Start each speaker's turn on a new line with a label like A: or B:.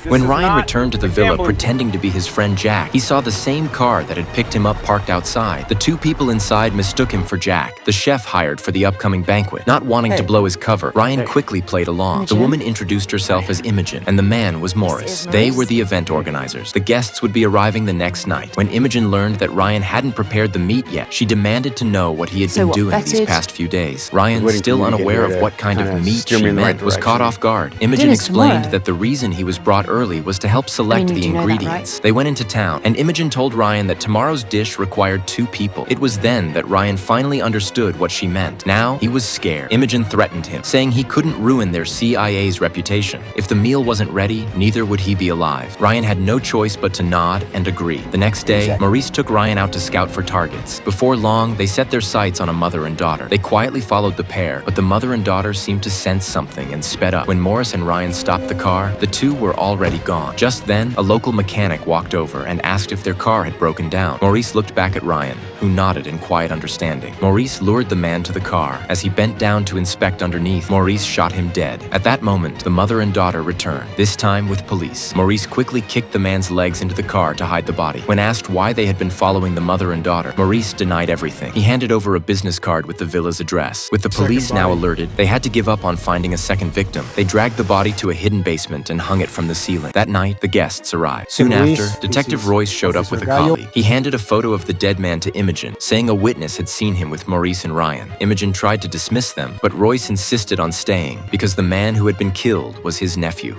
A: When Ryan returned to the villa pretending to be his friend Jack, he saw the same car that had picked him up parked outside. The two people inside mistook him for Jack, the chef hired for the upcoming banquet. Not wanting to blow his cover, Ryan quickly played along. The woman introduced herself as Imogen, and the man was Morris. They were the event organizers. The guests would be arriving the next night. When Imogen learned that Ryan hadn't prepared the meat yet, she demanded to know what he had been doing these past few days. Ryan, still unaware of what kind of meat she meant, was caught off guard. Imogen explained that the reason he was brought early was to help select the ingredients. They went into town, and Imogen told Ryan that tomorrow's dish required 2 people. It was then that Ryan finally understood what she meant. Now, he was scared. Imogen threatened him, saying he couldn't ruin their CIA's reputation. If the meal wasn't ready, neither would he be alive. Ryan had no choice but to nod and agree. The next day, Maurice took Ryan out to scout for targets. Before long, they set their sights on a mother and daughter. They quietly followed the pair, but the mother and daughter seemed to sense something and sped up. When Morris and Ryan stopped the car, the two were already gone. Just then, a local mechanic walked over and asked if their car had broken down. Maurice looked back at Ryan, who nodded in quiet understanding. Maurice lured the man to the car. As he bent down to inspect underneath, Maurice shot him dead. At that moment, the mother and daughter returned, this time with police. Maurice quickly kicked the man's legs into the car to hide the body. When asked why they had been following the mother and daughter, Maurice denied everything. He handed over a business card with the villa's address. With the police now alerted, they had to give up on finding a second victim. They dragged the body to a hidden basement and hung it from the ceiling. That night, the guests arrived. Soon after, Detective Royce showed up with a colleague. He handed a photo of the dead man to Imogen, saying a witness had seen him with Maurice and Ryan. Imogen tried to dismiss them, but Royce insisted on staying because the man who had been killed was his nephew.